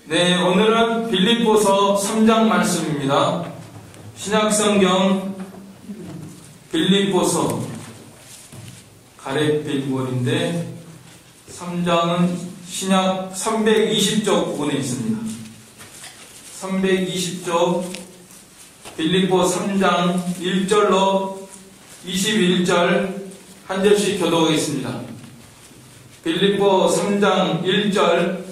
네, 오늘은 빌립보서 3장 말씀입니다. 신약성경 빌립보서 가렛빌볼인데 3장은 신약 320쪽 부분에 있습니다. 320쪽 빌립보 3장 1절로 21절 한 절씩 교독하겠습니다. 빌립보 3장 1절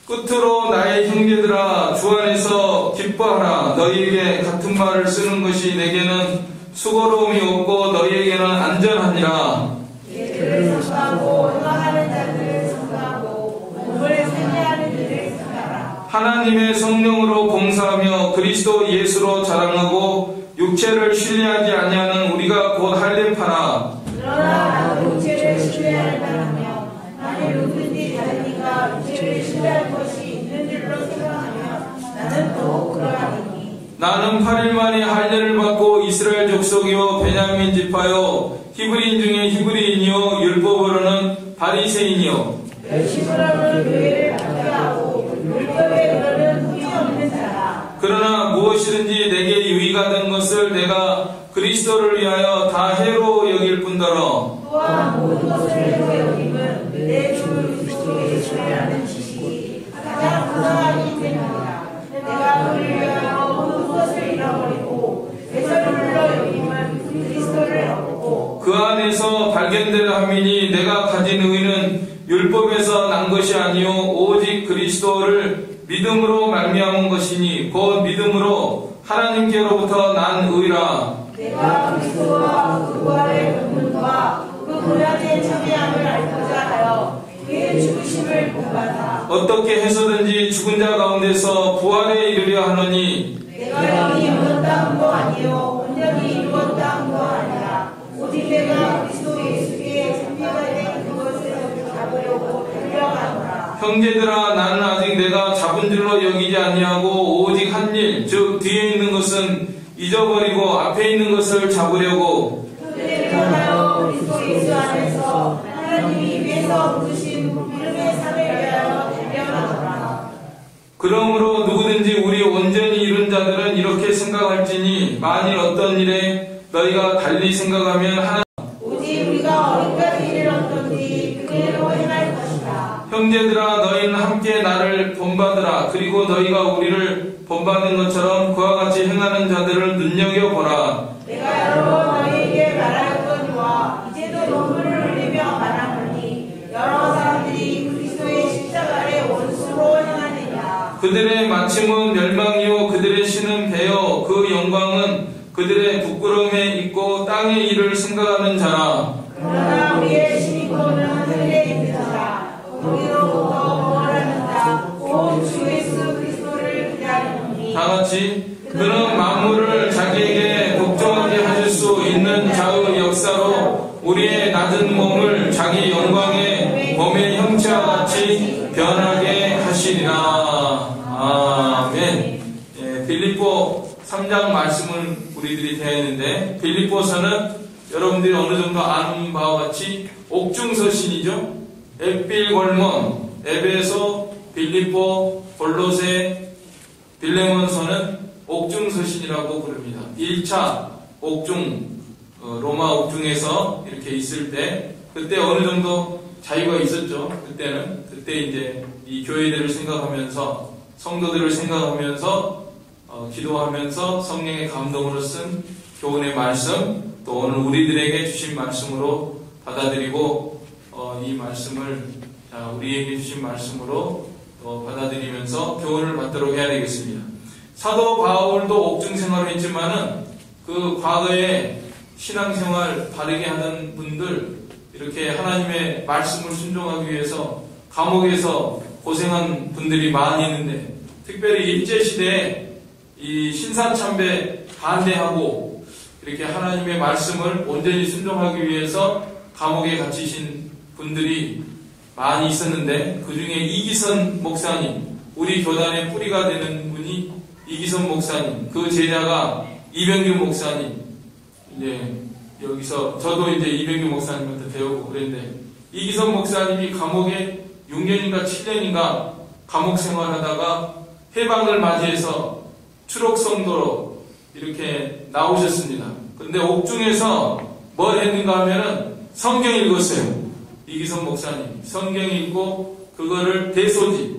끝으로 나의 형제들아 주 안에서 기뻐하라. 너희에게 같은 말을 쓰는 것이 내게는 수고로움이 없고 너희에게는 안전하니라. 예를 성하고 행하는 자들을 성하고 공부를 생애하는 일을 생하라. 하나님의 성령으로 봉사하며 그리스도 예수로 자랑하고 육체를 신뢰하지 아니하는 우리가 곧 할례파라. 그러나 나도 육체를 신뢰할 만하며 만일 누구든지 자기가 육체를 신뢰할 것이 있는 줄로 생각하면 나는 또 그러하리니. 나는 8일 만에 할례를 받고 이스라엘 족속이요 베냐민 지파요 히브리인 중에 히브리인이요 율법으로는 바리새인이요 열심으로는 교회를 박해하고 율법에 그러는 후이 없는 자라. 그러나 무엇이든지 내게 유의가 된 것을 내가 그리스도를 위하여 다 해로 여길 뿐더러 또한 모든 것을 해로 여김은 내 주 그리스도 예수라는 지식이 가장 부당하기 때문이다. 내가 그를 위하여 모든 것을 잃어버리고 대절물로 여김은 그리스도를 얻고 그 안에서 발견되려 함이니 내가 가진 의는 율법에서 난 것이 아니요 오직 그리스도를 믿음으로 말미암은 것이니 곧 믿음으로 하나님께로부터 난 의라. 내가 그리스도와 그 부활의 본문과 그 고난의 참여함을 알고자 하여 그의 죽으심을 본받아 어떻게 해서든지 죽은 자 가운데서 부활에 이르려 하노니 내가 영이 얻었다 함도 아니요 온전히 이루었다 함도 아니라 오직 내가 그리스도 예수께 참여가 된 그것을 잡으려고 달려가노라. 형제들아 나는 아직 내가 잡은 줄로 여기지 아니하고 오직 한 일 즉 뒤에 있는 것은 잊어버리고 앞에 있는 것을 잡으려고 그들을 통하여 그리스도 예수 안에서 하나님이 위에서 부르신 이름의 상을 위하여 달려가노라. 그러므로 누구든지 우리 온전히 이룬 자들은 이렇게 생각할지니 만일 어떤 일에 너희가 달리 생각하면 하나 오직 우리가 어디까지 이르렀던지 그대로 행할 것이다. 형제들아 너희는 함께 나를 본받으라. 그리고 너희가 우리를 본받은 것처럼 그와 같이 행하는 자들을 눈여겨보라. 내가 여러 번 너희에게 말하였거니와 이제도 눈물을 흘리며 말하노니 여러 사람들이 그리스도의 십자가의 원수로 행하느냐. 그들의 마침은 멸망이요 그들의 신은 배요 그 영광은 그들의 부끄러움에 있고 땅의 일을 생각하는 자라. 그러나 우리의 신이고는 하늘에 있는 자라. 거기로부터 구원하는 자 곧 주 예수 그리스도를 기다리노니. 다같이 그는 만물을 자기에게 복종하게 하실 수 있는 자의 역사로 우리의 낮은 몸을 자기 영광의 몸의 형체와 같이 변하게 하시리라. 아멘. 빌립보 3장 말씀을 우리들이 대했는데 빌립보서는 여러분들이 어느 정도 아는 바와 같이 옥중서신이죠. 에필골몬, 에베소, 빌립보, 골로새, 빌레몬서는 옥중서신이라고 부릅니다. 1차 옥중, 로마 옥중에서 이렇게 있을 때 그때 어느 정도 자유가 있었죠. 그때 이제 이 교회들을 생각하면서 성도들을 생각하면서 기도하면서 성령의 감동으로 쓴 교훈의 말씀 또 오늘 우리들에게 주신 말씀으로 받아들이고 이 말씀을 우리에게 주신 말씀으로 받아들이면서 교훈을 받도록 해야 되겠습니다. 사도 바울도 옥중 생활을 했지만은 그 과거에 신앙생활 바르게 하던 분들 이렇게 하나님의 말씀을 순종하기 위해서 감옥에서 고생한 분들이 많이 있는데 특별히 일제시대에 이 신사참배 반대하고 이렇게 하나님의 말씀을 온전히 순종하기 위해서 감옥에 갇히신 분들이 많이 있었는데 그 중에 이기선 목사님, 우리 교단의 뿌리가 되는 분이 이기선 목사님, 그 제자가 이병규 목사님, 이제 여기서 저도 이제 이병규 목사님한테 배우고 그랬는데 이기선 목사님이 감옥에 6년인가 7년인가 감옥 생활하다가 해방을 맞이해서 추록성도로 이렇게 나오셨습니다. 그런데 옥중에서 뭘 했는가 하면은 성경 읽었어요. 이기선 목사님 성경 읽고 그거를 대소지,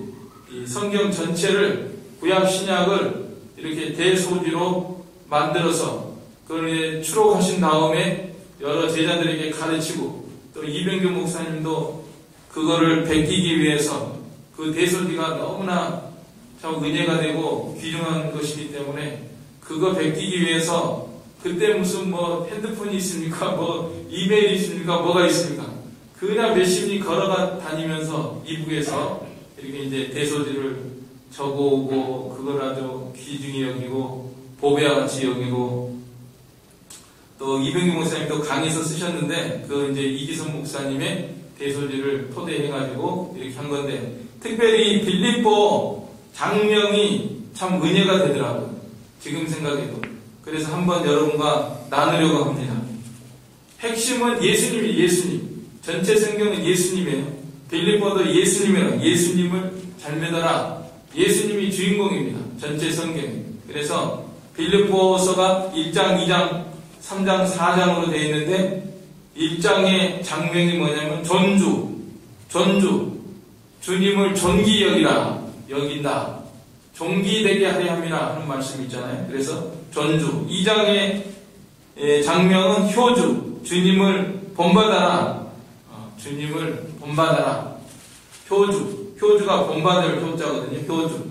이 성경 전체를 구약 신약을 이렇게 대소지로 만들어서 그걸 추록하신 다음에 여러 제자들에게 가르치고, 또 이병규 목사님도 그거를 베끼기 위해서 그 대소지가 너무나 참 은혜가 되고 귀중한 것이기 때문에 그거 베끼기 위해서, 그때 무슨 뭐 핸드폰이 있습니까? 뭐 이메일이 있습니까? 뭐가 있습니까? 그냥 몇십리 걸어가 다니면서 이북에서 이렇게 이제 대소지를 적어오고, 그걸 아주 귀중히 여기고 보배와 같이 여기고, 또 이병규 목사님도 강의서 쓰셨는데 그 이제 이기선 목사님의 대소지를 토대해가지고 이렇게 한 건데, 특별히 빌립보 장명이 참 은혜가 되더라고요. 지금 생각해도. 그래서 한번 여러분과 나누려고 합니다. 핵심은 예수님이, 예수님. 전체 성경은 예수님이에요. 빌립보도 예수님이에요. 예수님을 잘 믿어라. 예수님이 주인공입니다. 전체 성경에. 그래서 빌립보서가 1장, 2장, 3장, 4장으로 되어 있는데 1장의 장면이 뭐냐면 존주. 주님을 존귀 여기라. 여긴다. 존귀되게 하려 함이라 하는 말씀이 있잖아요. 그래서 존주. 2장의 장면은 효주. 주님을 본받아라. 주님을 본받아라. 효주가 본받을 효자거든요. 효주.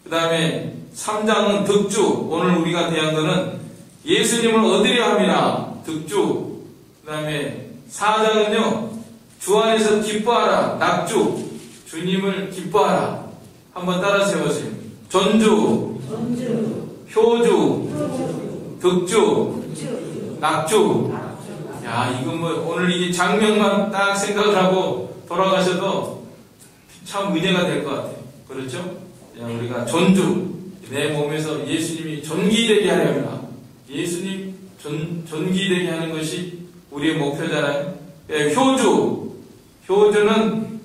그 다음에 3장은 득주. 오늘 우리가 대한 거는 예수님을 얻으려 함이라. 득주. 그 다음에 4장은요. 주 안에서 기뻐하라. 낙주. 주님을 기뻐하라. 한번 따라서 해보세요. 존주, 효주, 득주, 낙주. 야, 이거 뭐 오늘 이 장면만 딱 생각을 하고 돌아가셔도 참 은혜가 될 것 같아요. 그렇죠? 우리가 존주, 내 몸에서 예수님이 존귀되게 하려면 예수님 존귀되게 하는 것이 우리의 목표잖아요. 효주는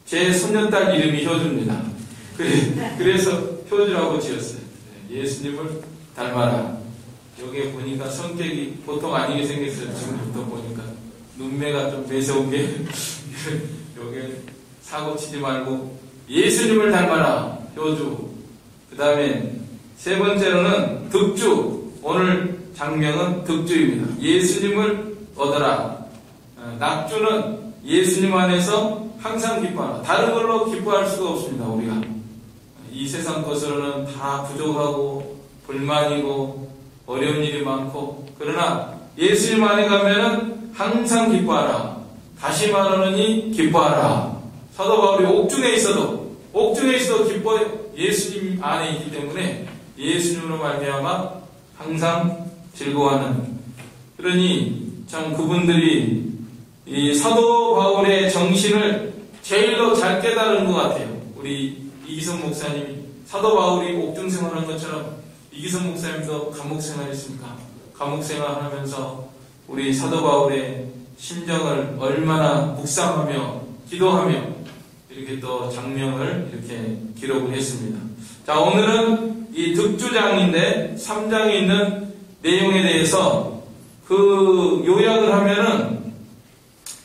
제 손녀딸 이름이 효주입니다. 그래서 효주라고 지었어요. 예수님을 닮아라. 여기에 보니까 성격이 보통 아니게 생겼어요. 지금부터 보니까 눈매가 좀 매서운 게 여기에 사고 치지 말고 예수님을 닮아라. 효주. 그 다음에 세 번째로는 득주. 오늘 장면은 득주입니다. 예수님을 얻어라. 낙주는 예수님 안에서 항상 기뻐하라. 다른 걸로 기뻐할 수가 없습니다. 우리가 이 세상 것으로는 다 부족하고 불만이고 어려운 일이 많고, 그러나 예수님 안에 가면은 항상 기뻐하라. 다시 말하느니 기뻐하라. 사도 바울이 옥중에 있어도 기뻐해요. 예수님 안에 있기 때문에 예수님으로 말미암아 항상 즐거워하는. 그러니 참 그분들이 이 사도 바울의 정신을 제일로 잘 깨달은 것 같아요. 우리 이기선 목사님이 사도 바울이 옥중 생활한 것처럼 이기선 목사님도 감옥 생활했습니까? 감옥 생활하면서 우리 사도 바울의 심정을 얼마나 묵상하며 기도하며 이렇게 또 장면을 이렇게 기록을 했습니다. 자, 오늘은 이 득주장인데 3장에 있는 내용에 대해서 그 요약을 하면은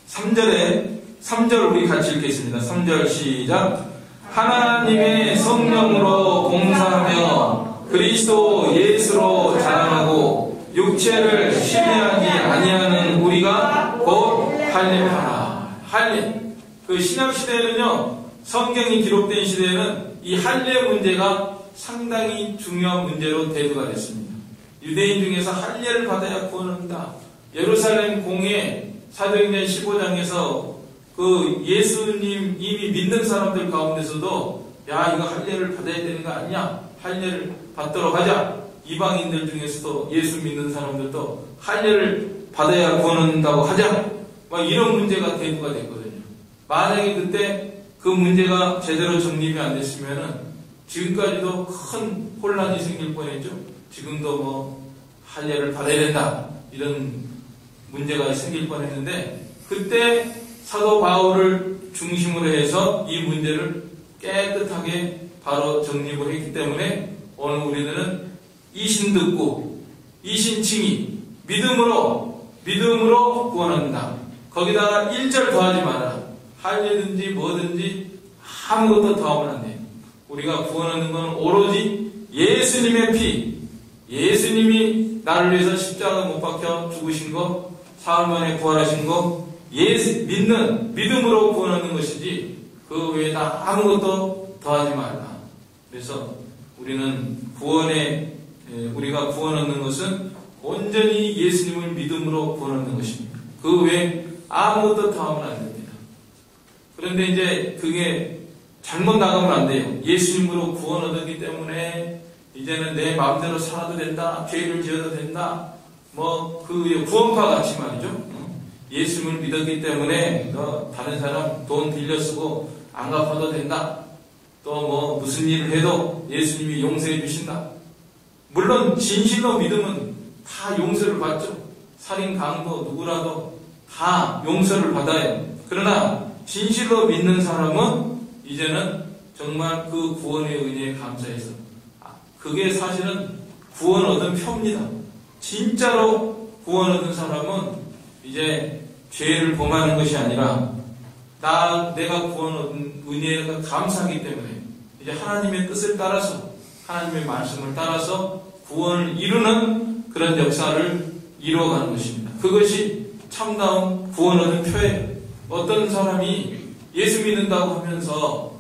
3절 우리 같이 읽겠습니다. 3절 시작. 하나님의 성령으로 공사하며 그리스도 예수로 자랑하고 육체를 신뢰하지 아니하는 우리가 곧 할례하라. 할례. 그 신약 시대에는요, 성경이 기록된 시대에는 이 할례 문제가 상당히 중요한 문제로 대두가 됐습니다. 유대인 중에서 할례를 받아야 구원한다. 예루살렘 공회 사도행전 15장에서 그 예수님 이미 믿는 사람들 가운데서도 야, 이거 할례를 받아야 되는 거 아니냐? 할례를 받도록 하자. 이방인들 중에서도 예수 믿는 사람들도 할례를 받아야 구원한다고 하자. 막 이런 문제가 대두가 됐거든요. 만약에 그때 그 문제가 제대로 정립이 안 됐으면은 지금까지도 큰 혼란이 생길 뻔했죠. 지금도 뭐 할례를 받아야 된다 이런 문제가 생길 뻔했는데, 그때 사도 바울을 중심으로 해서 이 문제를 깨끗하게 바로 정립을 했기 때문에 오늘 우리들은 이신 듣고 이신 칭의 믿음으로 구원한다. 거기다가 1절 더하지 마라. 할례든지 뭐든지 아무것도 더하면 안 돼. 우리가 구원하는 것은 오로지 예수님의 피, 예수님이 나를 위해서 십자가 못 박혀 죽으신 거, 사흘 만에 부활하신 거, 믿는 믿음으로 구원하는 것이지 그 외에다 아무것도 더하지 말라. 그래서 우리는 우리가 구원하는 것은 온전히 예수님을 믿음으로 구원하는 것입니다. 그 외에 아무것도 더하면 안 됩니다. 그런데 이제 그게 잘못 나가면 안 돼요. 예수님으로 구원 얻었기 때문에 이제는 내 마음대로 살아도 된다, 죄를 지어도 된다, 그 구원파 같이 말이죠. 예수님을 믿었기 때문에 다른 사람 돈 빌려 쓰고 안 갚아도 된다. 또 무슨 일을 해도 예수님이 용서해 주신다. 물론 진실로 믿으면 다 용서를 받죠. 살인, 강도 누구라도 다 용서를 받아요. 그러나 진실로 믿는 사람은 이제는 정말 그 구원의 은혜에 감사해서 그게 사실은 구원 얻은 표입니다. 진짜로 구원 얻은 사람은 이제 죄를 범하는 것이 아니라 내가 구원 얻은 은혜가 감사하기 때문에 이제 하나님의 뜻을 따라서 하나님의 말씀을 따라서 구원을 이루는 그런 역사를 이루어가는 것입니다. 그것이 참다운 구원 얻은 표예요. 어떤 사람이 예수 믿는다고 하면서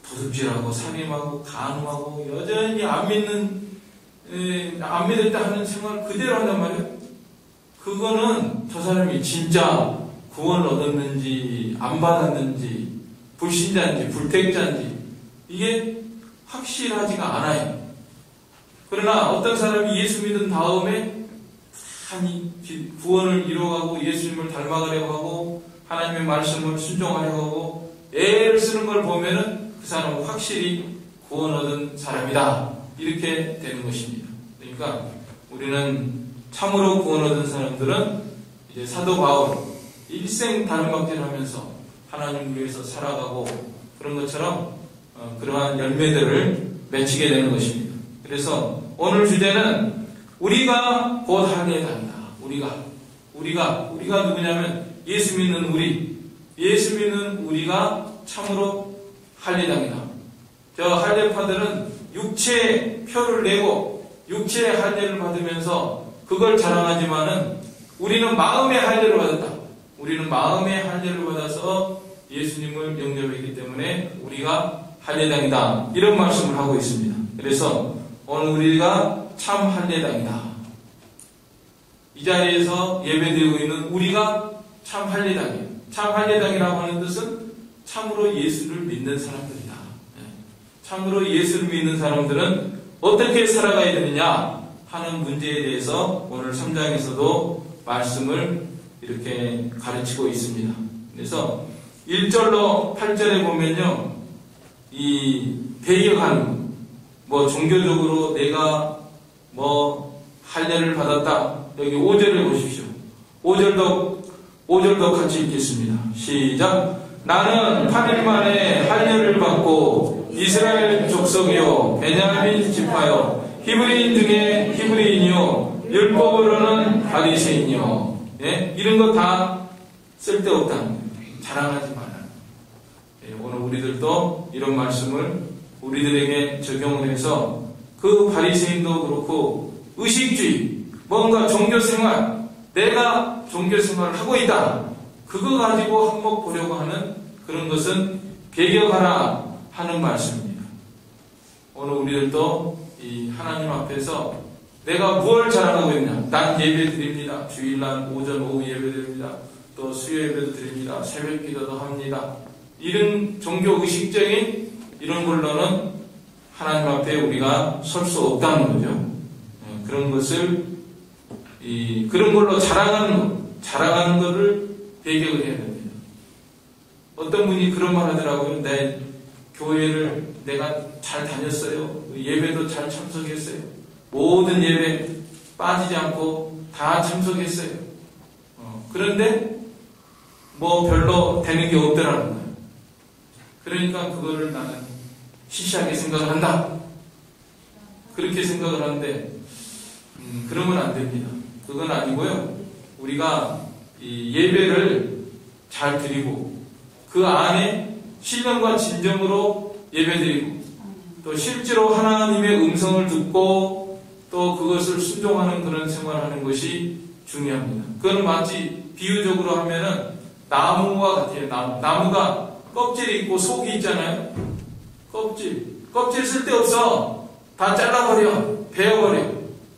도둑질하고 살인하고 간음하고 여전히 안 믿을 때 하는 생활을 그대로 한단 말이에요. 그거는 저 사람이 진짜 구원을 얻었는지 안 받았는지 불신자인지 불택자인지 이게 확실하지가 않아요. 그러나 어떤 사람이 예수 믿은 다음에 구원을 이루어가고 예수님을 닮아가려고 하고 하나님의 말씀을 순종하려고 하고 애를 쓰는 걸 보면은 그 사람은 확실히 구원 얻은 사람이다. 이렇게 되는 것입니다. 그러니까 우리는 참으로 구원 얻은 사람들은 이제 사도 바울 일생 다름박질 하면서 하나님을 위해서 살아가고 그런 것처럼 그러한 열매들을 맺히게 되는 것입니다. 그래서 오늘 주제는 우리가 곧 할례당이다. 우리가 누구냐면 예수 믿는 예수 믿는 우리가 참으로 할례당이다. 저 할례파들은 육체의 표를 내고 육체의 할례를 받으면서 그걸 자랑하지만은 우리는 마음의 할례를 받았다. 우리는 마음의 할례를 받아서 예수님을 영접했기 때문에 우리가 할례당이다. 이런 말씀을 하고 있습니다. 그래서 오늘 우리가 참 할례당이다. 이 자리에서 예배드리고 있는 우리가 참 할례당이에요. 참 할례당이라고 하는 뜻은 참으로 예수를 믿는 사람들이다. 참으로 예수를 믿는 사람들은 어떻게 살아가야 되느냐 하는 문제에 대해서 오늘 3장에서도 말씀을 이렇게 가르치고 있습니다. 그래서 1절로 8절에 보면요, 이 배격하는 종교적으로 내가 할례를 받았다. 여기 5절을 보십시오. 5절도 같이 읽겠습니다. 시작. 나는 8일 만에 할례를 받고 이스라엘 족속이요 베냐민 지파요 히브리인 중에 히브리인이요 율법으로는 바리새인이요. 이런 거 다 쓸데없다. 자랑하지 마라. 오늘 우리들도 이런 말씀을 우리들에게 적용을 해서 그 바리새인도 그렇고 의식주의, 뭔가 종교생활, 내가 종교생활을 하고 있다. 그거 가지고 한몫 보려고 하는 그런 것은 배격하라 하는 말씀입니다. 오늘 우리들도 이 하나님 앞에서 내가 무엇을 자랑하고 있냐. 난 예배 드립니다. 주일날 오전 오후 예배 드립니다. 또 수요 예배도 드립니다. 새벽 기도도 합니다. 이런 종교의식적인 이런 걸로는 하나님 앞에 우리가 설 수 없다는 거죠. 그런 것을 그런 걸로 자랑하는 것을 배격을 해야 됩니다. 어떤 분이 그런 말 하더라고요. 내 교회를 내가 잘 다녔어요. 예배도 잘 참석했어요. 모든 예배 빠지지 않고 다 참석했어요. 그런데 별로 되는 게 없더라는 거예요. 그러니까 그거를 나는 시시하게 생각을 한다. 그렇게 생각을 하는데 그러면 안 됩니다. 그건 아니고요. 우리가 이 예배를 잘 드리고 그 안에 신령과 진정으로 예배드리고 또 실제로 하나님의 음성을 듣고 또 그것을 순종하는 그런 생활을 하는 것이 중요합니다. 그건 마치 비유적으로 하면은 나무와 같아요. 나무가 껍질이 있고 속이 있잖아요. 껍질 쓸데없어. 다 잘라버려. 베어버려.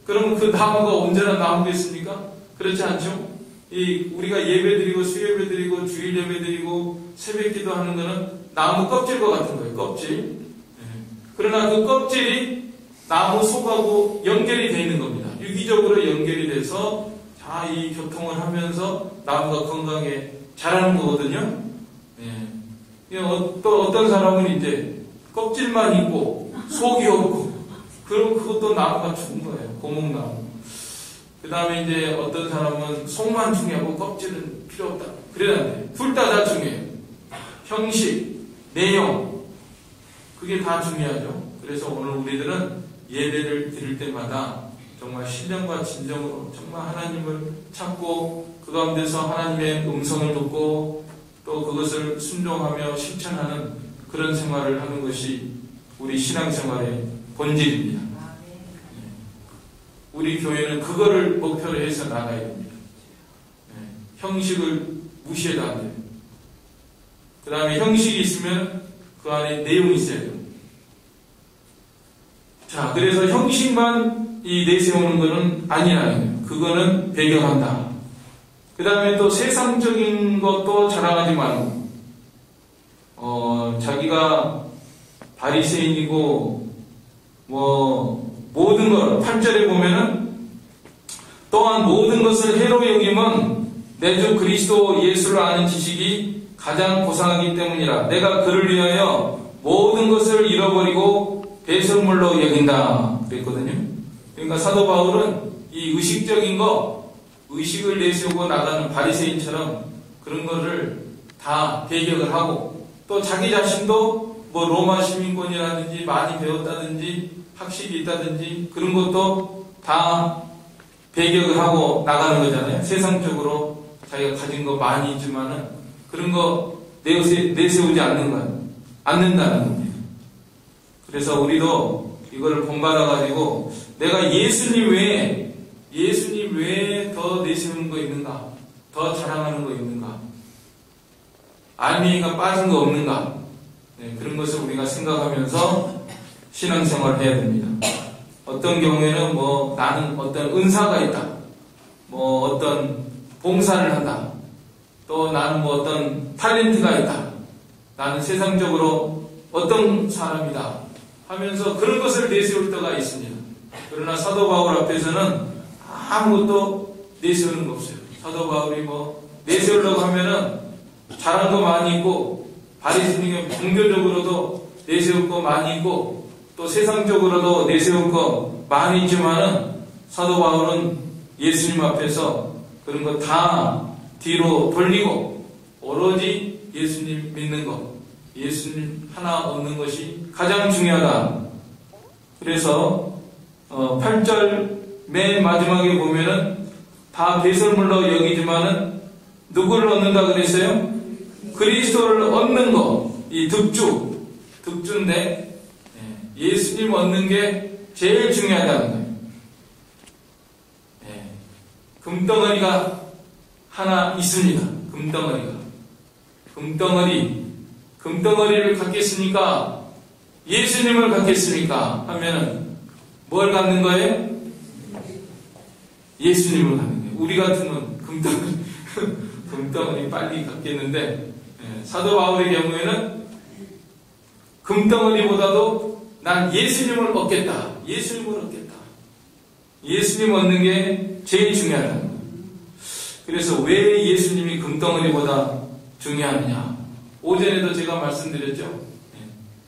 그러면 그 나무가 온전한 나무겠습니까? 그렇지 않죠? 우리가 예배드리고 수예배드리고 주일 예배드리고 새벽기도 하는 거는 나무 껍질과 같은 거예요. 껍질. 그러나 그 껍질이 나무 속하고 연결이 되어 있는 겁니다. 유기적으로 연결이 돼서 이 교통을 하면서 나무가 건강하게 자라는 거거든요. 또 어떤 사람은 이제 껍질만 있고 속이 없고 그럼 그것도 나무가 죽은 거예요. 고목나무. 그 다음에 이제 어떤 사람은 속만 중요하고 껍질은 필요 없다. 그래야 돼. 둘 다 중요해요. 형식, 내용 그게 다 중요하죠. 그래서 오늘 우리들은 예배를 드릴 때마다 정말 신령과 진정으로 정말 하나님을 찾고 그 가운데서 하나님의 음성을 듣고 또 그것을 순종하며 실천하는 그런 생활을 하는 것이 우리 신앙생활의 본질입니다. 우리 교회는 그거를 목표로 해서 나가야 됩니다. 형식을 무시해도 안 돼요. 그 다음에 형식이 있으면 그 안에 내용이 있어야 돼요. 자, 그래서 형식만 내세우는 것은 아니라는 거예요. 그거는 배경한다. 그 다음에 또 세상적인 것도 자랑하지 말고, 자기가 바리새인이고, 모든 것, 8절에 보면은, 또한 모든 것을 해로 여김은 내 주 그리스도 예수를 아는 지식이 가장 고상하기 때문이라. 내가 그를 위하여 모든 것을 잃어버리고 배설물로 여긴다. 그랬거든요. 그러니까 사도 바울은 이 의식적인 거, 의식을 내세우고 나가는 바리새인처럼 그런 거를 다 배격을 하고 또 자기 자신도 로마 시민권이라든지 많이 배웠다든지 학식이 있다든지 그런 것도 다 배격을 하고 나가는 거잖아요. 세상적으로 자기가 가진 거 많이 있지만은 그런 거 내세우지 않는다는 겁니다. 그래서 우리도 이거를 본받아가지고 내가 예수님 외에 더 내세우는 거 있는가? 더 자랑하는 거 있는가? 알맹이가 빠진 거 없는가? 그런 것을 우리가 생각하면서 신앙생활을 해야 됩니다. 어떤 경우에는 나는 어떤 은사가 있다. 어떤 봉사를 한다. 또 나는 어떤 탤런트가 있다. 나는 세상적으로 어떤 사람이다. 하면서 그런 것을 내세울 때가 있습니다. 그러나 사도 바울 앞에서는 아무것도 내세우는 거 없어요. 사도 바울이 내세우려고 하면은 잘한 거 많이 있고, 바리새인에게 종교적으로도 내세울 거 많이 있고, 또 세상적으로도 내세울 거 많이 있지만은 사도 바울은 예수님 앞에서 그런 거 다 뒤로 돌리고 오로지 예수님 믿는 것, 예수님 하나 얻는 것이 가장 중요하다. 그래서 8절 맨 마지막에 보면은 다 배설물로 여기지만은 누구를 얻는다 그랬어요? 그리스도를 얻는 거, 이 득주인데 예수님 얻는 게 제일 중요하다는 거예요. 금덩어리가 하나 있습니다. 금덩어리를 갖겠습니까? 예수님을 갖겠습니까? 하면은 뭘 갖는 거예요? 예수님을 갖는 거예요. 우리 같으면 금덩어리 빨리 갖겠는데 사도 바울의 경우에는 금덩어리보다도 난 예수님을 얻겠다. 예수님 얻는 게 제일 중요하다는 거예요. 그래서 왜 예수님이 금덩어리보다 중요하느냐? 오전에도 제가 말씀드렸죠.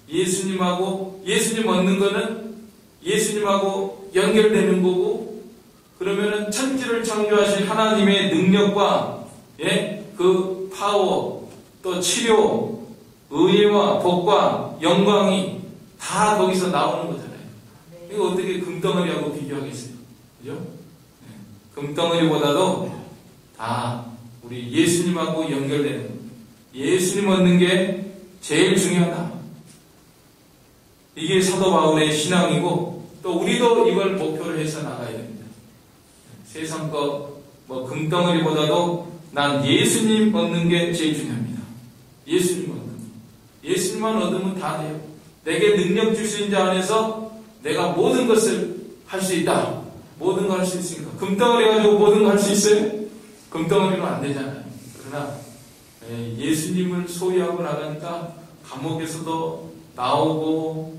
예수님 얻는 거는 예수님하고 연결되는 거고, 그러면은 천지를 창조하신 하나님의 능력과 그 파워, 또 치료, 의회와 복과 영광이 다 거기서 나오는 거잖아요. 이거 어떻게 금덩어리하고 비교하겠어요? 그죠? 네. 금덩어리보다도 다 우리 예수님하고 연결되는, 예수님 얻는 게 제일 중요하다. 이게 사도 바울의 신앙이고, 또 우리도 이걸 목표로 해서 나가야 됩니다. 세상 거 뭐 금덩어리보다도 난 예수님 얻는 게 제일 중요합니다. 예수님 얻는 거. 예수님만 얻으면 다 돼요. 내게 능력 주신 자 안에서 내가 모든 것을 할 수 있다. 모든 걸 할 수 있으니까. 금덩어리 가지고 모든 걸 할 수 있어요? 금덩어리로 안 되잖아요. 그러나 예수님을 소유하고 나가니까 감옥에서도 나오고,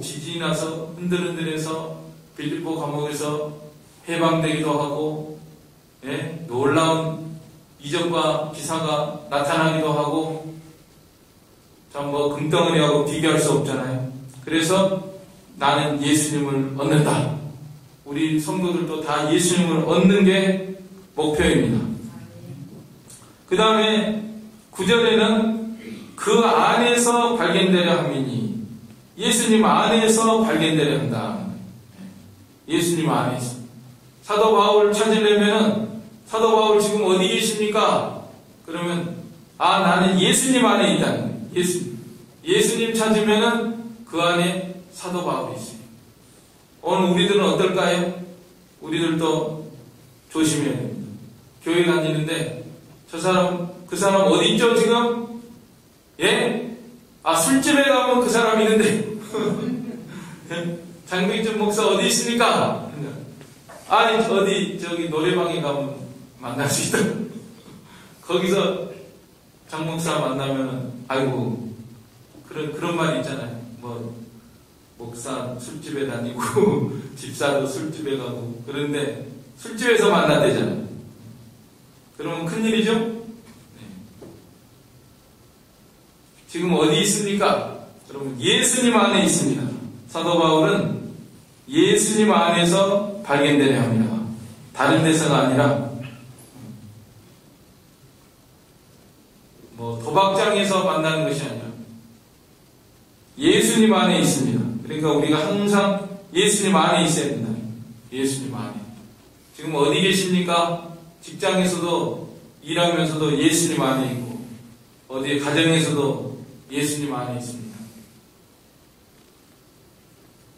지진이 나서 흔들흔들해서 빌립보 감옥에서 해방되기도 하고, 놀라운 이적과 기사가 나타나기도 하고, 참 뭐 금덩어리하고 비교할 수 없잖아요. 그래서 나는 예수님을 얻는다. 우리 성도들도 다 예수님을 얻는 게 목표입니다. 그 다음에 9절에는 그 안에서 발견되려 함이니, 예수님 안에서 발견되려 한다. 예수님 안에서. 사도 바울을 찾으려면, 사도 바울 지금 어디 계십니까? 그러면 나는 예수님 안에 있다는 거예요. 예수님 찾으면은 그 안에 사도 바울이 있어요. 오늘 우리들은 어떨까요? 우리들도 조심해야 됩니다. 교회 다니는데 그 사람 어디 있죠 지금? 술집에 가면 그 사람 있는데 장병준 목사 어디 있습니까? 어디 저기 노래방에 가면 만날 수 있다. 거기서 장 목사 만나면은 아이고 그런 말이 있잖아요. 뭐 목사 술집에 다니고 집사도 술집에 가고, 그런데 술집에서 만나대잖아요. 그러면 큰일이죠? 네. 지금 어디 있습니까? 여러분 예수님 안에 있습니다. 사도 바울은 예수님 안에서 발견되려 합니다. 다른 데서가 아니라 뭐 도박장에서 만나는 것이 아니라 예수님 안에 있습니다. 그러니까 우리가 항상 예수님 안에 있어야 된다. 예수님 안에. 지금 어디 계십니까? 직장에서도 일하면서도 예수님 안에 있고, 어디 가정에서도 예수님 안에 있습니다.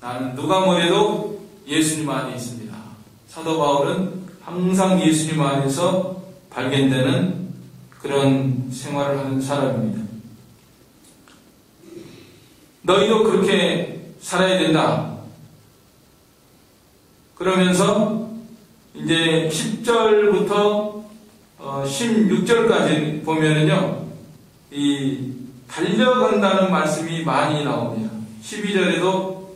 나는 누가 뭐래도 예수님 안에 있습니다. 사도 바울은 항상 예수님 안에서 발견되는 그런 생활을 하는 사람입니다. 너희도 그렇게 살아야 된다. 그러면서 이제 10절부터 16절까지 보면은요, 이 달려간다는 말씀이 많이 나옵니다. 12절에도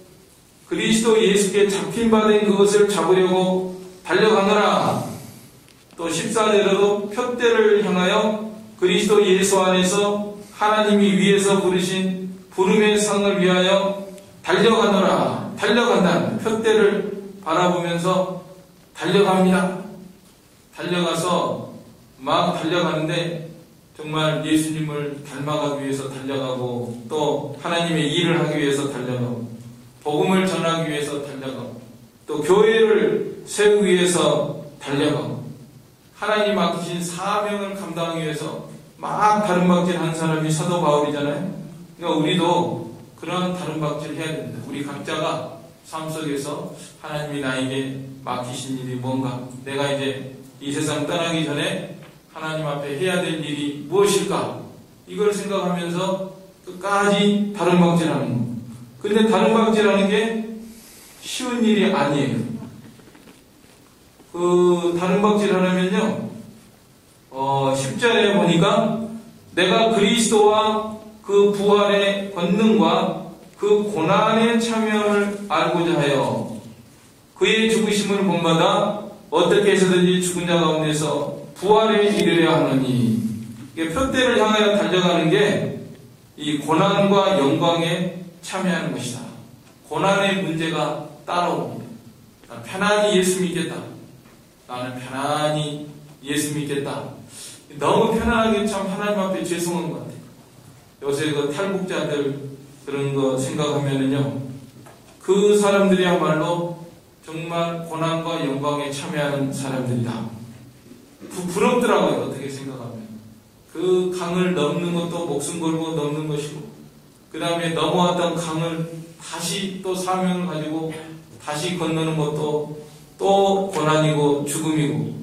그리스도 예수께 잡힌 바 된 그것을 잡으려고 달려가노라. 또 14절에도 표대를 향하여 그리스도 예수 안에서 하나님이 위에서 부르신 부름의 상을 위하여 달려가노라. 달려간다. 표대를 바라보면서 달려갑니다. 달려가서 막 달려가는데 정말 예수님을 닮아가기 위해서 달려가고, 또 하나님의 일을 하기 위해서 달려가고, 복음을 전하기 위해서 달려가고, 또 교회를 세우기 위해서 달려가고, 하나님 맡기신 사명을 감당하기 위해서 막 다름박질 한 사람이 사도 바울이잖아요. 그러니까 우리도 그런 다름박질을 해야 됩니다. 우리 각자가 삶 속에서 하나님이 나에게 맡기신 일이 뭔가, 내가 이제 이 세상 떠나기 전에 하나님 앞에 해야 될 일이 무엇일까, 이걸 생각하면서 끝까지 다름박질하는 거. 근데 다름박질하는 게 쉬운 일이 아니에요. 그 다름박질 하려면요, 10절에 보니까 내가 그리스도와 그 부활의 권능과 그 고난의 참여를 알고자 하여 그의 죽으심을 본받아 어떻게 해서든지 죽은 자 가운데서 부활에 이르려 하느니, 이게 표대를 향하여 달려가는 게 이 고난과 영광에 참여하는 것이다. 고난의 문제가 따라옵니다. 나는 편안히 예수 믿겠다. 나는 편안히 예수 믿겠다. 너무 편안하게 참 하나님 앞에 죄송한 것 같아요. 요새 그 탈북자들 그런 거 생각하면은요, 그 사람들이야말로 정말 고난과 영광에 참여하는 사람들이다. 부럽더라고요. 어떻게 생각하면. 그 강을 넘는 것도 목숨 걸고 넘는 것이고, 그 다음에 넘어왔던 강을 다시 또 사명을 가지고 다시 건너는 것도 또 고난이고 죽음이고,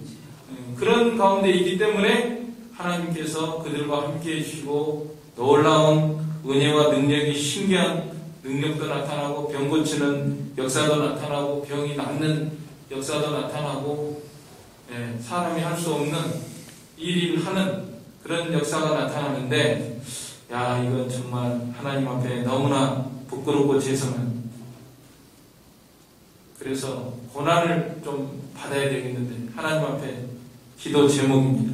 그런 가운데 있기 때문에 하나님께서 그들과 함께 해주시고 놀라운 은혜와 능력이, 신기한 능력도 나타나고, 병 고치는 역사도 나타나고, 병이 낫는 역사도 나타나고, 사람이 할 수 없는 일을 하는 그런 역사가 나타나는데, 야, 이건 정말 하나님 앞에 너무나 부끄럽고 죄송한, 그래서 고난을 좀 받아야 되겠는데 하나님 앞에 기도 제목입니다.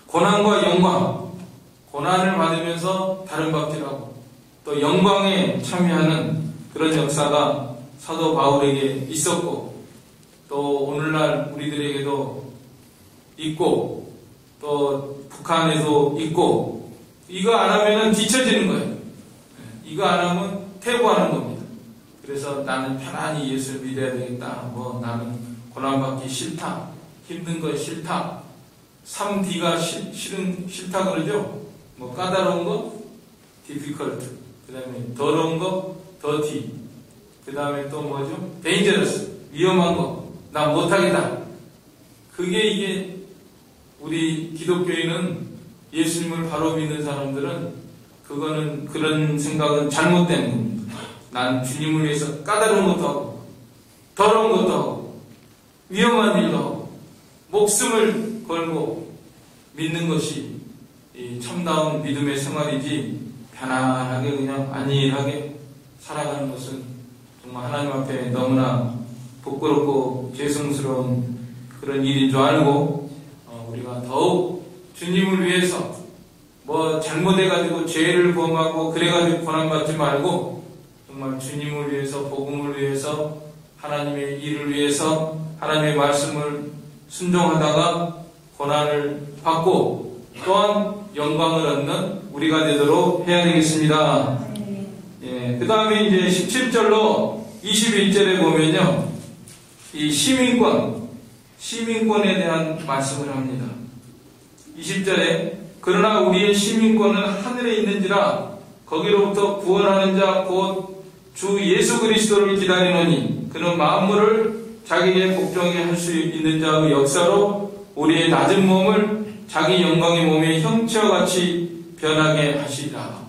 고난과 영광, 고난을 받으면서 다른 박질하고 또 영광에 참여하는 그런 역사가 사도 바울에게 있었고, 또 오늘날 우리들에게도 있고, 또 북한에도 있고, 이거 안 하면 뒤처지는 거예요. 이거 안 하면 퇴보하는 겁니다. 그래서 나는 편안히 예수를 믿어야 되겠다. 나는 고난받기 싫다. 힘든 거 싫다. 3D가 싫다 그러죠? 까다로운 거, difficult. 그 다음에 더러운 거, dirty. 그 다음에 또 뭐죠? dangerous. 위험한 거. 나 못하겠다. 이게 우리 기독교인은, 예수님을 바로 믿는 사람들은 그거는, 그런 생각은 잘못된 겁니다. 난 주님을 위해서 까다로운 것도 하고, 더러운 것도 하고, 위험한 일도 하고, 목숨을 걸고 믿는 것이 이 참다운 믿음의 생활이지, 편안하게 그냥 안일하게 살아가는 것은 정말 하나님 앞에 너무나 부끄럽고 죄송스러운 그런 일인 줄 알고, 우리가 더욱 주님을 위해서 잘못해가지고 죄를 범하고 그래가지고 고난받지 말고, 정말 주님을 위해서, 복음을 위해서, 하나님의 일을 위해서 하나님의 말씀을 순종하다가 고난을 받고 또한 영광을 얻는 우리가 되도록 해야 되겠습니다. 그 다음에 이제 17절로 21절에 보면요, 이 시민권에 대한 말씀을 합니다. 20절에 그러나 우리의 시민권은 하늘에 있는지라 거기로부터 구원하는 자 곧 주 예수 그리스도를 기다리노니 그는 만물을 자기에게 복종하게 할 수 있는 자의 역사로 우리의 낮은 몸을 자기 영광의 몸의 형체와 같이 변하게 하시리라.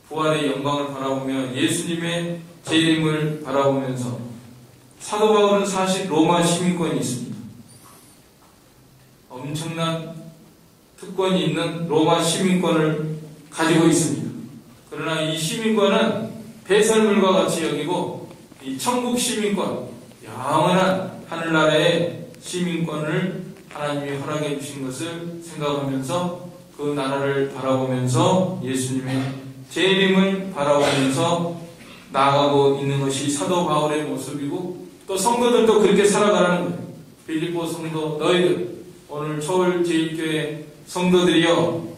부활의 영광을 바라보며 예수님의 재림을 바라보면서 사도 바울은 사실 로마 시민권이 있습니다. 엄청난 특권이 있는 로마 시민권을 가지고 있습니다. 그러나 이 시민권은 배설물과 같이 여기고, 이 천국 시민권, 영원한 하늘나라의 시민권을 하나님이 허락해 주신 것을 생각하면서 그 나라를 바라보면서 예수님의 재림을 바라보면서 나아가고 있는 것이 사도 바울의 모습이고, 또 성도들도 그렇게 살아가라는 거예요. 빌립보 성도 너희들, 오늘 서울 제1교회 성도들이여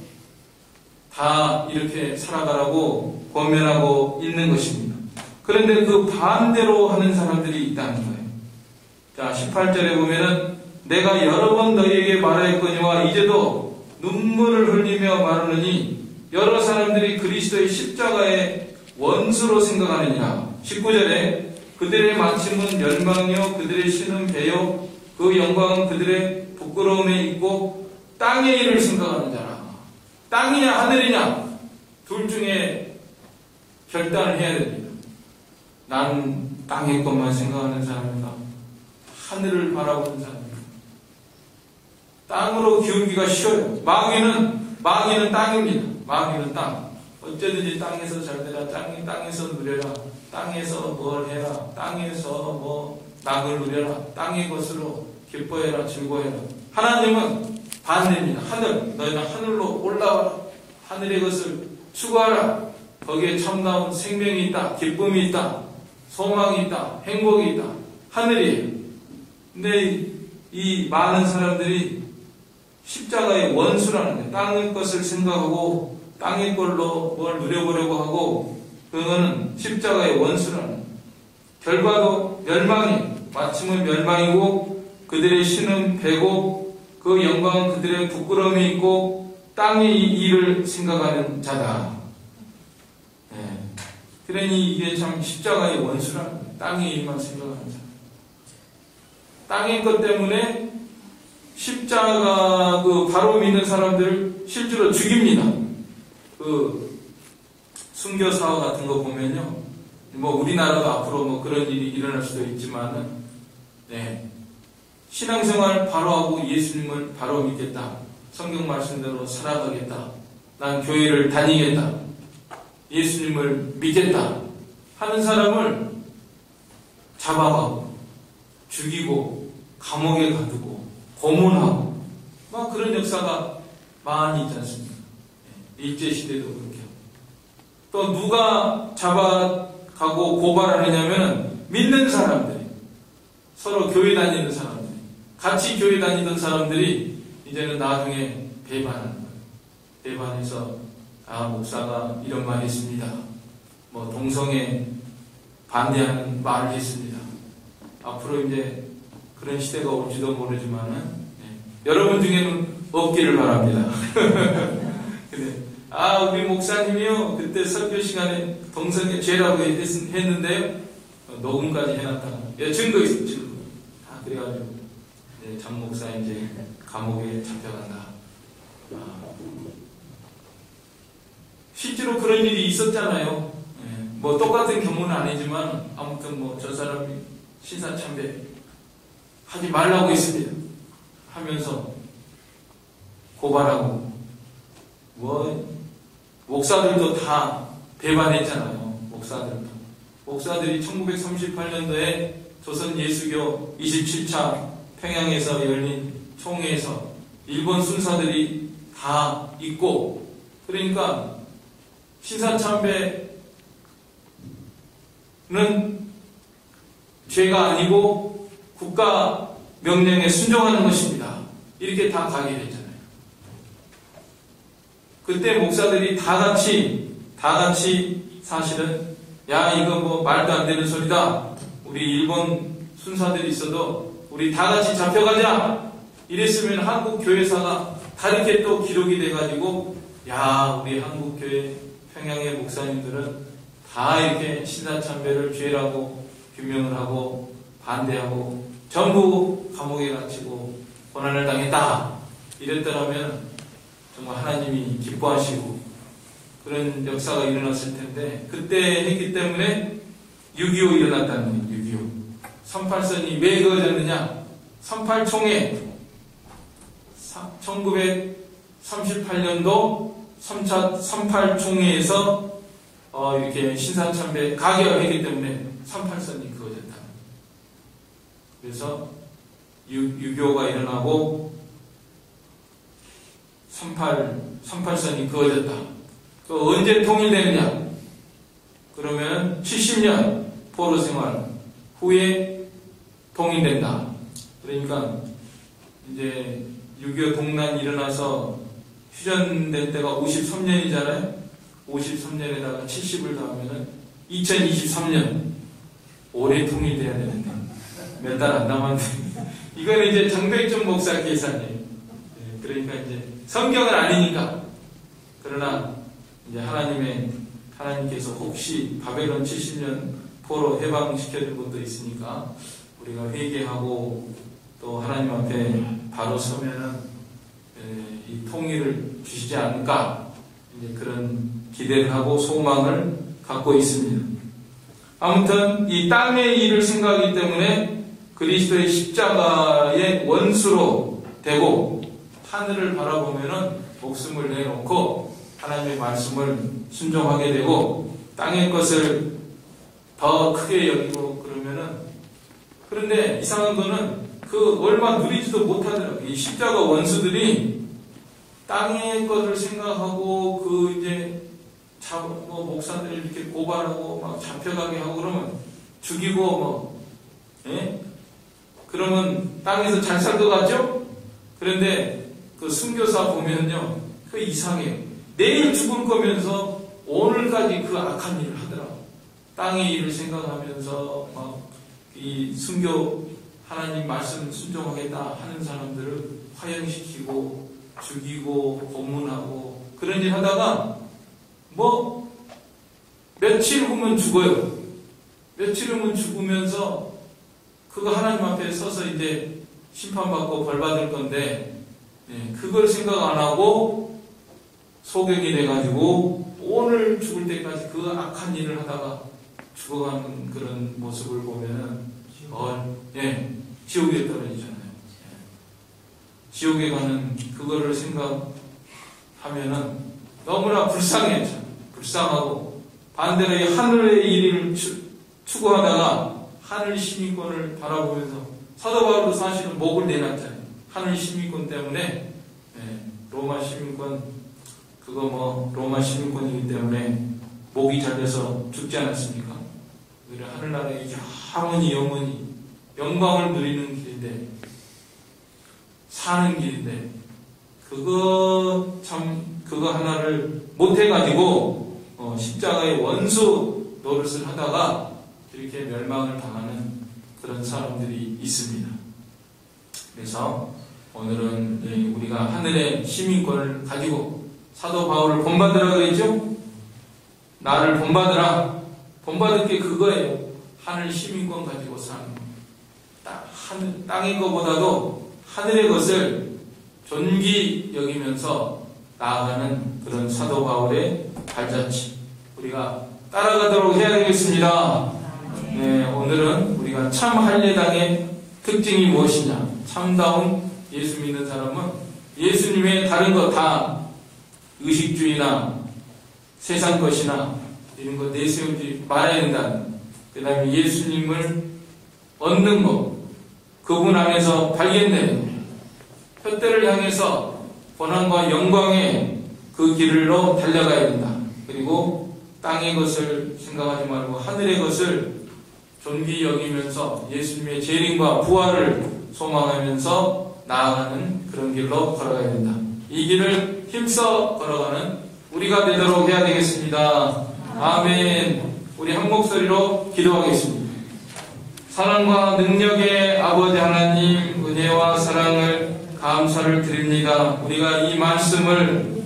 다 이렇게 살아가라고 권면하고 있는 것입니다. 그런데 그 반대로 하는 사람들이 있다는 거예요. 자, 18절에 보면은 내가 여러 번 너희에게 말하였거니와 이제도 눈물을 흘리며 말하느니 여러 사람들이 그리스도의 십자가의 원수로 생각하느니라. 19절에 그들의 마침은 멸망이요 그들의 신은 배요 그 영광은 그들의 부끄러움에 있고 땅의 일을 생각하는 자라. 땅이냐 하늘이냐 둘 중에 결단을 해야 됩니다. 나는 땅의 것만 생각하는 사람인가, 하늘을 바라보는 사람인가. 땅으로 기울기가 쉬워요. 마귀는 땅입니다. 마귀는 땅. 어쩌든지 땅에서 잘 되라, 땅에서 누려라, 땅에서 뭘 해라, 땅에서 낙을 누려라, 땅의 것으로 기뻐해라, 즐거워해라. 하나님은 반대입니다. 하늘, 너희는 하늘로 올라와라. 하늘의 것을 추구하라. 거기에 참다운 생명이 있다, 기쁨이 있다, 소망이 있다, 행복이 있다. 하늘이에요. 근데 이 많은 사람들이 십자가의 원수라는 거예요. 땅의 것을 생각하고 땅의 걸로 뭘 누려보려고 하고 그거는 십자가의 원수라는 결과도 멸망이 마침은 멸망이고 그들의 신은 배고 그 영광은 그들의 부끄러움이 있고 땅의 일을 생각하는 자다. 그러니 이게 참 십자가의 원수라는 거예요. 땅의 일만 생각하는 자. 땅의 것 때문에 십자가 바로 믿는 사람들을 실제로 죽입니다. 순교사와 같은 거 보면요. 우리나라도 앞으로 그런 일이 일어날 수도 있지만은, 신앙생활 바로 하고 예수님을 바로 믿겠다. 성경 말씀대로 살아가겠다. 난 교회를 다니겠다. 예수님을 믿겠다. 하는 사람을 잡아가고, 죽이고, 감옥에 가두고, 고문하고, 그런 역사가 많이 있지 않습니까? 일제시대도 그렇게 하고. 또 누가 잡아가고 고발하느냐면 믿는 사람들이, 서로 교회 다니는 사람들이, 같이 교회 다니던 사람들이 이제는 나중에 배반하는 거예요. 배반해서 목사가 이런 말 했습니다. 동성애 반대하는 말을 했습니다. 앞으로 이제 그런 시대가 올지도 모르지만은 여러분 중에는 없기를 바랍니다. 우리 목사님이요 그때 설교 시간에 동성애 죄라고 했는데요 녹음까지 해놨다가 증거 있어요. 증거. 그래가지고 장 목사 이제 감옥에 잡혀간다. 실제로 그런 일이 있었잖아요. 똑같은 경우는 아니지만 아무튼 저 사람이 신사참배 하지 말라고 했습니다. 하면서 고발하고 목사들도 다 배반했잖아요. 목사들이 1938년도에 조선 예수교 27차 평양에서 열린 총회에서 일본 순사들이 다 있고 그러니까 신사참배는 죄가 아니고 국가 명령에 순종하는 것입니다. 이렇게 다 가게 됐잖아요. 그때 목사들이 다 같이 사실은 이거 말도 안 되는 소리다. 우리 일본 순사들이 있어도 우리 다 같이 잡혀가자. 이랬으면 한국 교회사가 다 이렇게 또 기록이 돼가지고 우리 한국 교회 평양의 목사님들은 다 이렇게 신사참배를 죄라고 규명을 하고 반대하고 전부 감옥에 갇히고 고난을 당했다. 이랬더라면 정말 하나님이 기뻐하시고 그런 역사가 일어났을 텐데 그때 했기 때문에 6.25 일어났다는 거예요. 6.25 38선이 왜 그어졌느냐. 38총회 1938년도 3차 38총회에서 이렇게 신사참배 가결했기 때문에 38선이 그어졌다. 그래서 6.25가 일어나고 38선이 그어졌다. 또 언제 통일되느냐? 그러면 70년 포로 생활 후에 통일된다. 그러니까 이제 6.25 동란 일어나서 휴전된 때가 53년이잖아요. 53년에다가 70을 더하면은 2023년 올해 통일돼야 되는데 몇 달 안 남았는데 이거는 이제 장백준 목사 계산이에요. 그러니까 이제 성경은 아니니까. 그러나 이제 하나님께서 혹시 바벨론 70년 포로 해방시켜줄 것도 있으니까 우리가 회개하고 또 하나님 앞에 바로 서면은 이 통일을 주시지 않을까 이제 그런 기대를 하고 소망을 갖고 있습니다. 아무튼 이 땅의 일을 생각하기 때문에 그리스도의 십자가의 원수로 되고 하늘을 바라보면은 목숨을 내놓고 하나님의 말씀을 순종하게 되고 땅의 것을 더 크게 여기고 그러면은 그런데 이상한 거는 얼마 누리지도 못하더라고요. 이 십자가 원수들이 땅의 것을 생각하고 이제 목사들 이렇게 고발하고 막 잡혀가게 하고 그러면 죽이고 그러면 땅에서 잘 살 것 같죠? 그런데 그 순교사 보면요, 이상해요. 내일 죽을 거면서 오늘까지 그 악한 일을 하더라고. 땅의 일을 생각하면서 막 이 순교 하나님 말씀 순종하겠다 하는 사람들을 화형시키고 죽이고 고문하고 그런 일 하다가 뭐 며칠 후면 죽어요. 며칠 후면 죽으면서 그거 하나님 앞에 서서 이제 심판받고 벌받을 건데 그걸 생각 안 하고 소경이 돼가지고 오늘 죽을 때까지 그 악한 일을 하다가 죽어가는 그런 모습을 보면은 지옥에 떨어지잖아요. 지옥에 가는 그거를 생각하면은 너무나 불쌍해요. 불쌍하고 반대로 이 하늘의 일을 추구하다가 하늘 시민권을 바라보면서 사도 바울도 사실은 목을 내놨잖아요. 하늘 시민권 때문에 로마 시민권 그거 뭐 로마 시민권이기 때문에 목이 잘려서 죽지 않았습니까? 우리 하늘나라의 영원히 영광을 누리는 길인데 사는 길인데 그거 하나를 못해가지고 십자가의 원수 노릇을 하다가 이렇게 멸망을 당하는 그런 사람들이 있습니다. 그래서 오늘은 우리가 하늘의 시민권을 가지고 사도 바울을 본받으라 그랬죠? 나를 본받으라. 본받을 게 그거예요. 하늘 시민권 가지고 사는 거. 땅의 것보다도 하늘의 것을 존귀 여기면서 나아가는 그런 사도 바울의 발자취 우리가 따라가도록 해야 되겠습니다. 오늘은 우리가 참 할례당의 특징이 무엇이냐? 참다운 예수 믿는 사람은 예수님의 다른 것 다 의식주의나 세상 것이나 이런 거 내세우지 말아야 된다는, 그 다음에 예수님을 얻는 것, 그분 안에서 발견되는 푯대를 향해서 권한과 영광의 그 길로 달려가야 된다. 그리고 땅의 것을 생각하지 말고 하늘의 것을 존귀 여기면서 예수님의 재림과 부활을 소망하면서 나아가는 그런 길로 걸어가야 된다. 이 길을 힘써 걸어가는 우리가 되도록 해야 되겠습니다. 아멘. 우리 한 목소리로 기도하겠습니다. 사랑과 능력의 아버지 하나님, 은혜와 사랑을 감사를 드립니다. 우리가 이 말씀을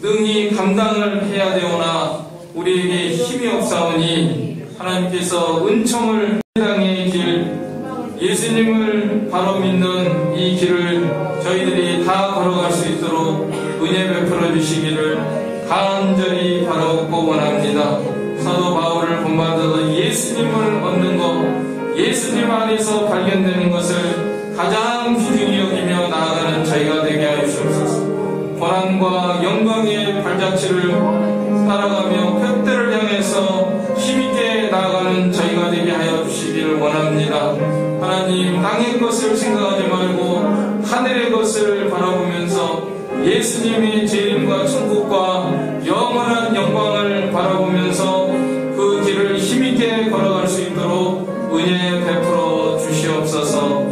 능히 감당을 해야 되오나 우리에게 힘이 없사오니 하나님께서 은총을 땅의 길, 예수님을 바로 믿는 이 길을 저희들이 다 걸어갈 수 있도록 은혜 베풀어 주시기를 간절히 바라고 원합니다. 사도 바울을 본받아서 예수님을 얻는 것, 예수님 안에서 발견되는 것을 가장 귀중히 여기며 나아가는 저희가 되게 하여 주옵소서. 권한과 영광의 발자취를 따라가며 푯대를 향해서 힘있게 나아가는 저희가 되게 하여 주시기를 원합니다. 하나님, 땅의 것을 생각하지 말고 하늘의 것을 바라보면서 예수님의 재림과 천국과 영원한 영광을 바라보면서 그 길을 힘있게 걸어갈 수 있도록 은혜 베풀어 주시옵소서.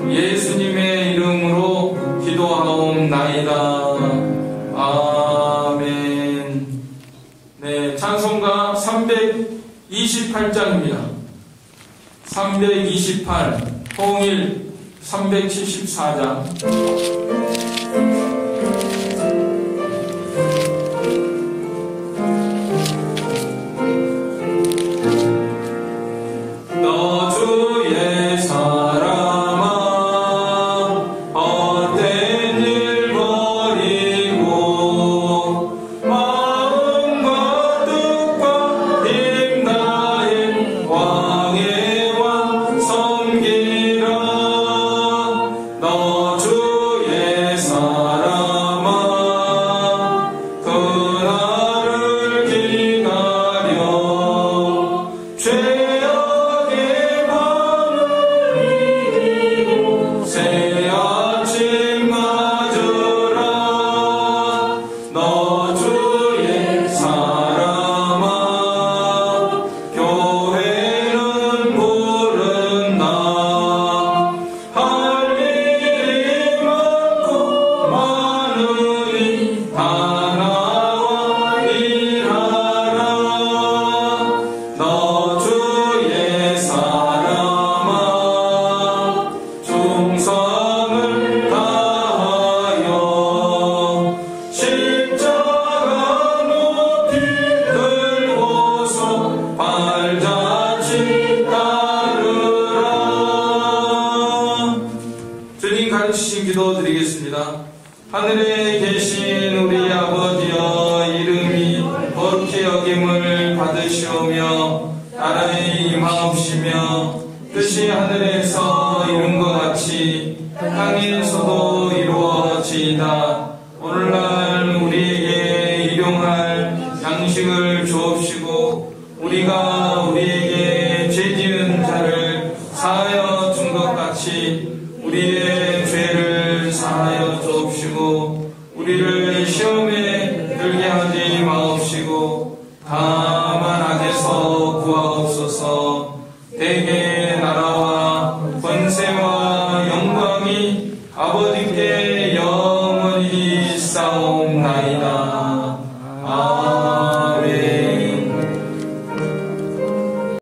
예수님의 이름으로 기도하옵나이다. 아멘. 네, 찬송가 328장입니다. 328, 통일 374장. 죄악의 기도드리겠습니다. 하늘에 계신 우리 아버지여, 이름이 거룩히 여김을 받으시오며 나라에 임하옵시며 뜻이 하늘에서 이룬 것 같이 땅에서도 이루어지이다. 오늘날 우리에게 일용할 양식을 주옵시고 우리가 우리에게 죄 지은 자를 사하여 준 것 같이 우리의 죄를 사하여 주옵시고 우리를 시험에 들게 하지 마옵시고 다만 악에서 구하옵소서. 대개 나라와 권세와 영광이 아버지께 영원히 있사옵나이다. 아멘.